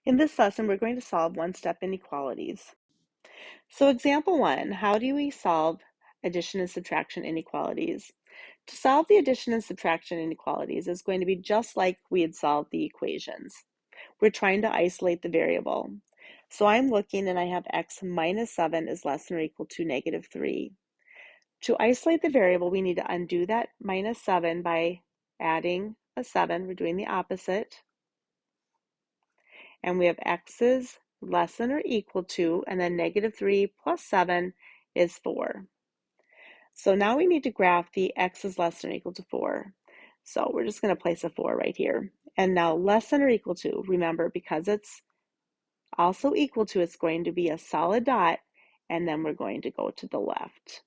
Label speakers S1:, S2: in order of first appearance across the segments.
S1: In this lesson, we're going to solve one-step inequalities. So example 1, how do we solve addition and subtraction inequalities? To solve the addition and subtraction inequalities is going to be just like we had solved the equations. We're trying to isolate the variable. So I'm looking and I have x minus 7 is less than or equal to negative 3. To isolate the variable, we need to undo that minus 7 by adding a 7. We're doing the opposite. And we have x is less than or equal to, and then negative 3 plus 7 is 4. So now we need to graph the x is less than or equal to 4. So we're just going to place a 4 right here. And now less than or equal to, remember, because it's also equal to, it's going to be a solid dot, and then we're going to go to the left.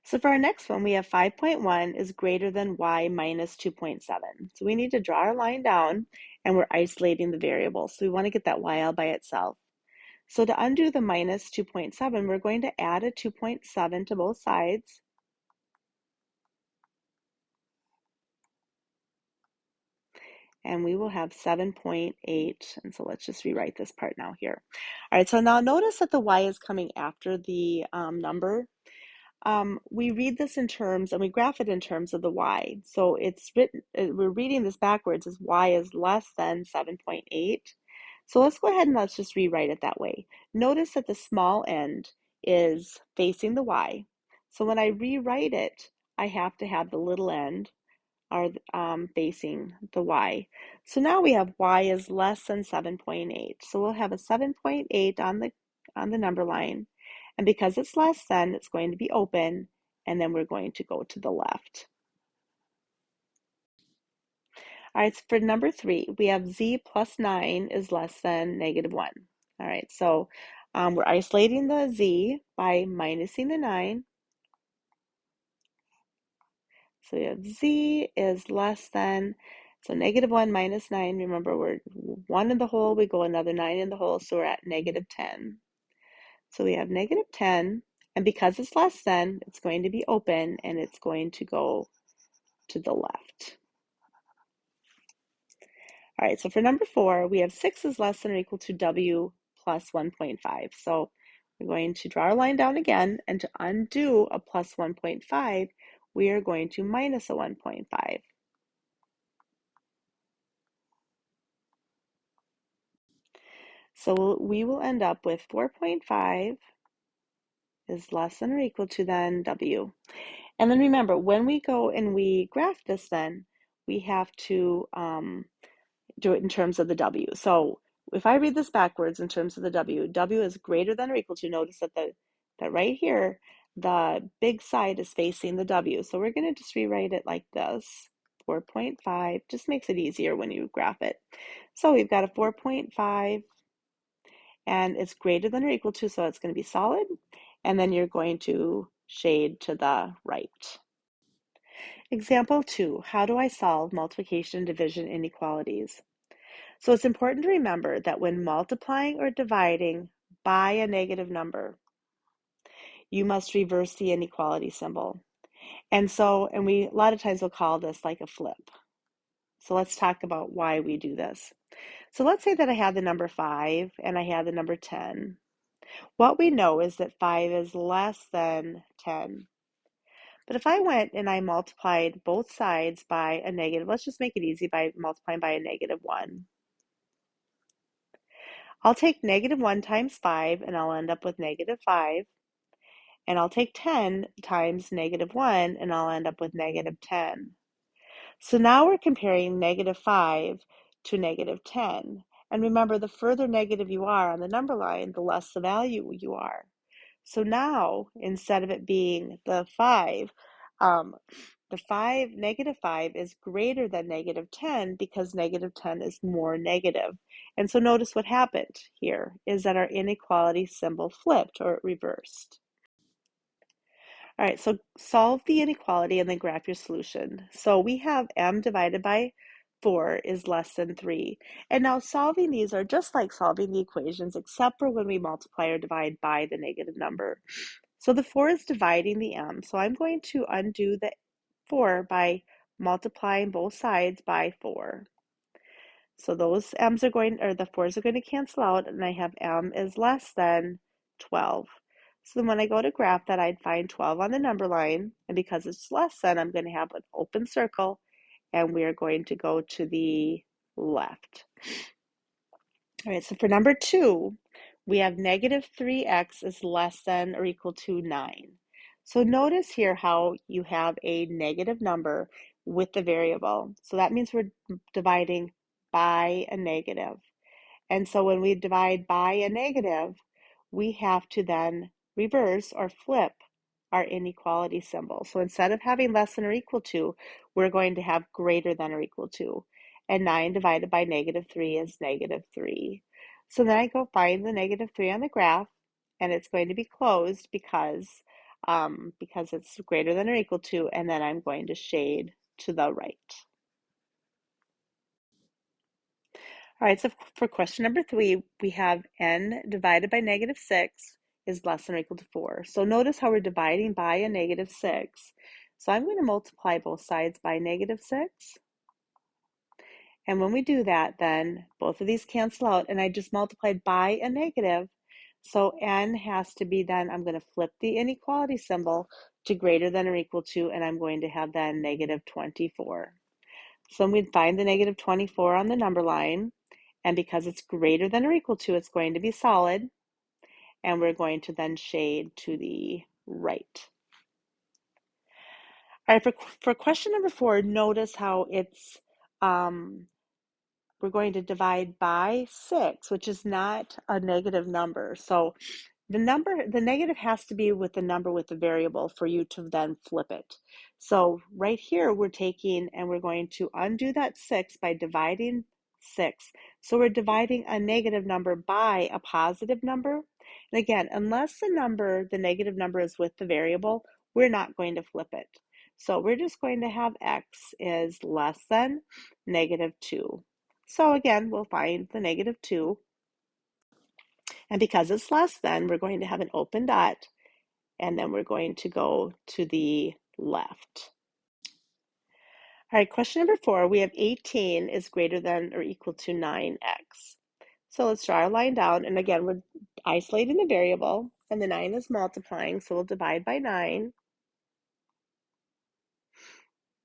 S1: So for our next one, we have 5.1 is greater than y minus 2.7. So we need to draw our line down, and we're isolating the variable. So we want to get that y all by itself. So to undo the minus 2.7, we're going to add a 2.7 to both sides. And we will have 7.8. And so let's just rewrite this part now here. All right, so now notice that the y is coming after the number. We read this in terms, and we graph it in terms of the y. So it's written, we're reading this backwards as y is less than 7.8. So let's go ahead and let's just rewrite it that way. Notice that the small end is facing the y. So when I rewrite it, I have to have the little end are facing the y. So now we have y is less than 7.8. So we'll have a 7.8 on the number line. And because it's less than, it's going to be open, and then we're going to go to the left. All right, so for number 3, we have z plus 9 is less than negative 1. All right, so we're isolating the z by minusing the 9. So we have z is less than, so negative 1 minus 9, remember we're 1 in the hole, we go another 9 in the hole, so we're at negative 10. So we have negative 10, and because it's less than, it's going to be open, and it's going to go to the left. All right, so for number 4, we have 6 is less than or equal to w plus 1.5. So we're going to draw our line down again, and to undo a plus 1.5, we are going to minus a 1.5. So we will end up with 4.5 is less than or equal to then w. And then remember, when we go and we graph this then, we have to do it in terms of the w. So if I read this backwards in terms of the w is greater than or equal to, notice that that right here, the big side is facing the w. So we're going to just rewrite it like this. 4.5 just makes it easier when you graph it. So we've got a 4.5, and it's greater than or equal to, so it's going to be solid. And then you're going to shade to the right. Example 2, how do I solve multiplication and division inequalities? So it's important to remember that when multiplying or dividing by a negative number, you must reverse the inequality symbol. And we a lot of times will call this like a flip. So let's talk about why we do this. So let's say that I had the number 5 and I had the number 10. What we know is that 5 is less than 10. But if I went and I multiplied both sides by a negative, let's just make it easy by multiplying by a negative 1. I'll take negative 1 times 5, and I'll end up with negative 5. And I'll take 10 times negative 1, and I'll end up with negative 10. So now we're comparing negative 5 to negative 10. And remember, the further negative you are on the number line, the less the value you are. So now, instead of it being the 5, negative 5 is greater than negative 10 because negative 10 is more negative. And so notice what happened here is that our inequality symbol flipped or reversed. All right, so solve the inequality and then graph your solution. So we have m divided by 4 is less than 3. And now solving these are just like solving the equations, except for when we multiply or divide by the negative number. So the 4 is dividing the m. So I'm going to undo the 4 by multiplying both sides by 4. So those m's are going, or the 4's are going to cancel out, and I have m is less than 12. So then when I go to graph that, I'd find 12 on the number line, and because it's less than, I'm going to have an open circle, and we are going to go to the left. All right, so for number 2, we have negative 3x is less than or equal to 9. So notice here how you have a negative number with the variable. So that means we're dividing by a negative. And so when we divide by a negative, we have to then reverse or flip our inequality symbol. So instead of having less than or equal to, we're going to have greater than or equal to. And 9 divided by negative 3 is negative 3. So then I go find the negative 3 on the graph, and it's going to be closed because it's greater than or equal to, and then I'm going to shade to the right. All right, so for question number 3, we have n divided by negative 6 is less than or equal to 4. So notice how we're dividing by a negative 6. So I'm going to multiply both sides by negative 6. And when we do that, then both of these cancel out, and I just multiplied by a negative. So n has to be then, I'm going to flip the inequality symbol to greater than or equal to, and I'm going to have then negative 24. So we'd find the negative 24 on the number line, and because it's greater than or equal to, it's going to be solid, and we're going to then shade to the right. All right, for question number 4, notice how it's we're going to divide by 6, which is not a negative number. So the negative has to be with the number with the variable for you to then flip it. So right here, we're taking and we're going to undo that 6 by dividing 6. So we're dividing a negative number by a positive number. And again, unless the negative number is with the variable, we're not going to flip it. So we're just going to have x is less than negative 2. So again, we'll find the negative 2. And because it's less than, we're going to have an open dot, and then we're going to go to the left. All right, question number 4, we have 18 is greater than or equal to 9x. So let's draw our line down, and again, we're isolating the variable, and the 9 is multiplying, so we'll divide by 9.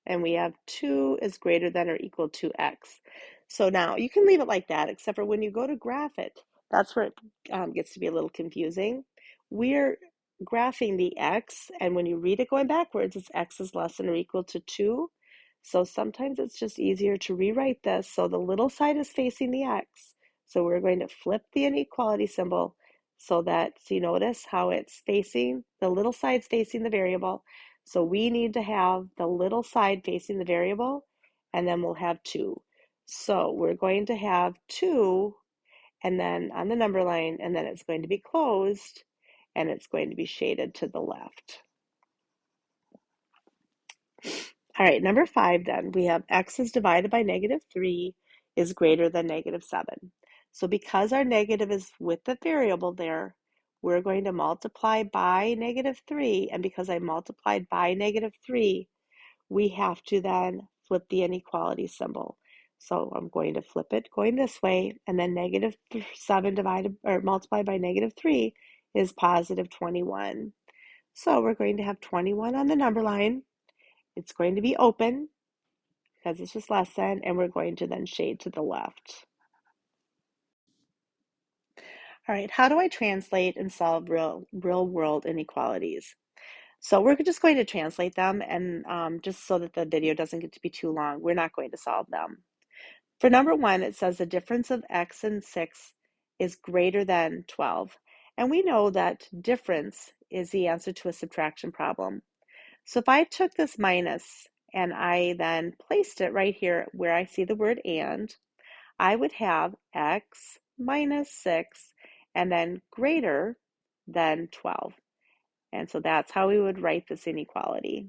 S1: And we have 2 is greater than or equal to x. So now you can leave it like that, except for when you go to graph it, that's where it gets to be a little confusing. We're graphing the x, and when you read it going backwards, it's x is less than or equal to 2. So sometimes it's just easier to rewrite this so the little side is facing the x. So we're going to flip the inequality symbol so that, so you notice how it's facing, the little side's facing the variable. So we need to have the little side facing the variable, and then we'll have 2. So we're going to have 2, and then on the number line, and then it's going to be closed, and it's going to be shaded to the left. All right, number 5 then, we have x is divided by negative 3 is greater than negative 7. So because our negative is with the variable there, we're going to multiply by negative 3, and because I multiplied by negative 3, we have to then flip the inequality symbol. So I'm going to flip it going this way, and then negative 7 divided or multiplied by negative 3 is positive 21. So we're going to have 21 on the number line. It's going to be open because it's just less than, and we're going to then shade to the left. All right, how do I translate and solve real world inequalities? So we're just going to translate them, and just so that the video doesn't get to be too long, we're not going to solve them. For number 1, it says the difference of x and 6 is greater than 12. And we know that difference is the answer to a subtraction problem. So if I took this minus and I then placed it right here where I see the word and, I would have x minus 6 and then greater than 12. And so that's how we would write this inequality.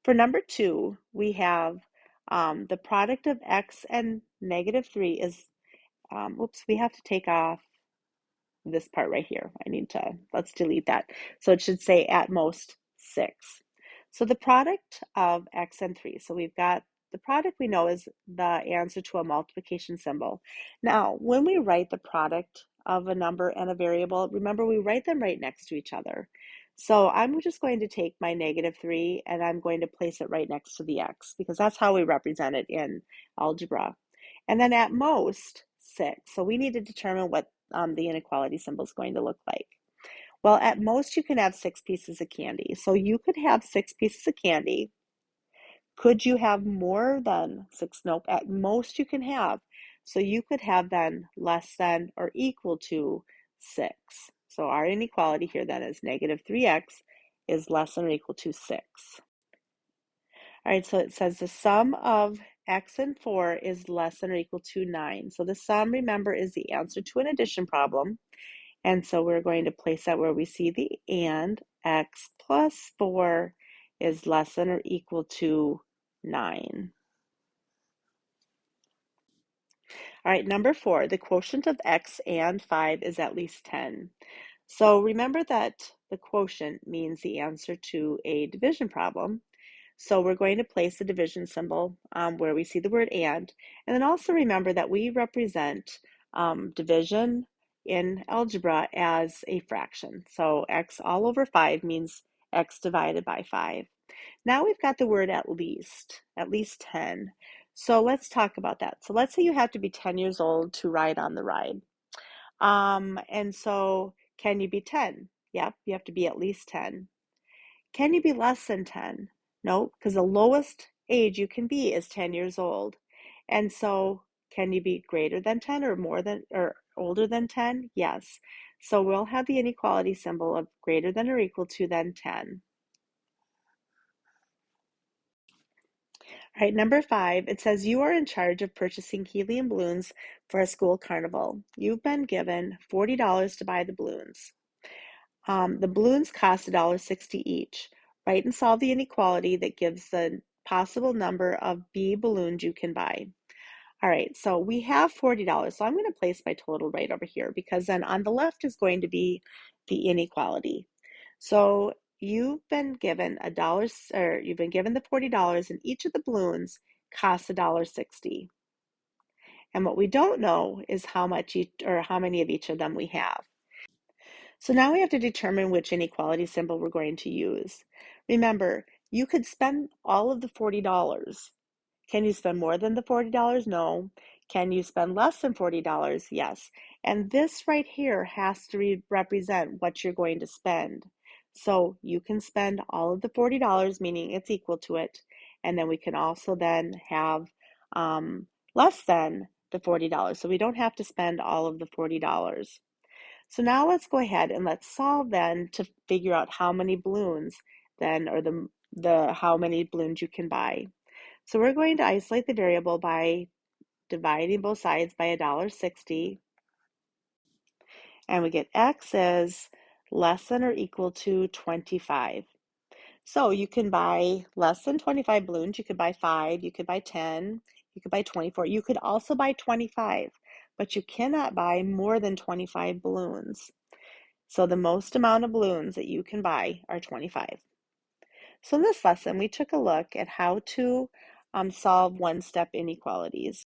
S1: For number 2, we have the product of x and negative 3 is, we have to take off this part right here. Let's delete that. So it should say at most 6. So the product of x and 3, so we've got the product we know is the answer to a multiplication symbol. Now, when we write the product of a number and a variable, remember we write them right next to each other. So I'm just going to take my -3 and I'm going to place it right next to the x because that's how we represent it in algebra. And then at most 6. So we need to determine what the inequality symbol is going to look like. Well, at most you can have 6 pieces of candy. So you could have 6 pieces of candy. Could you have more than 6? Nope, at most you can have. So you could have then less than or equal to 6. So our inequality here then is -3x is less than or equal to 6. All right, so it says the sum of x and 4 is less than or equal to 9. So the sum, remember, is the answer to an addition problem. And so we're going to place that where we see the and x plus 4 is less than or equal to 9. All right, number 4, the quotient of x and 5 is at least 10. So remember that the quotient means the answer to a division problem. So we're going to place the division symbol where we see the word and then also remember that we represent division in algebra as a fraction. So x all over 5 means x divided by 5. Now we've got the word at least 10. So let's talk about that. So let's say you have to be 10 years old to ride on the ride. And so can you be 10? Yep, you have to be at least 10. Can you be less than 10? No, because the lowest age you can be is 10 years old. And so can you be greater than 10 or more than or older than 10? Yes. So we'll have the inequality symbol of greater than or equal to than 10. All right, number 5, it says you are in charge of purchasing helium balloons for a school carnival. You've been given $40 to buy the balloons. The balloons cost $1.60 each. Write and solve the inequality that gives the possible number of B balloons you can buy. All right, so we have $40. So I'm going to place my total right over here because then on the left is going to be the inequality. So you've been given you've been given the $40 and each of the balloons costs $1.60. And what we don't know is how much or how many of each of them we have. So now we have to determine which inequality symbol we're going to use. Remember, you could spend all of the $40. Can you spend more than the $40? No. Can you spend less than $40? Yes. And this right here has to represent what you're going to spend. So you can spend all of the $40, meaning it's equal to it. And then we can also then have less than the $40. So we don't have to spend all of the $40. So now let's go ahead and let's solve then to figure out how many balloons then, or the how many balloons you can buy. So we're going to isolate the variable by dividing both sides by $1.60. And we get x is less than or equal to 25. So you can buy less than 25 balloons. You could buy 5, you could buy 10, you could buy 24. You could also buy 25, but you cannot buy more than 25 balloons. So the most amount of balloons that you can buy are 25. So in this lesson, we took a look at how to solve one-step inequalities.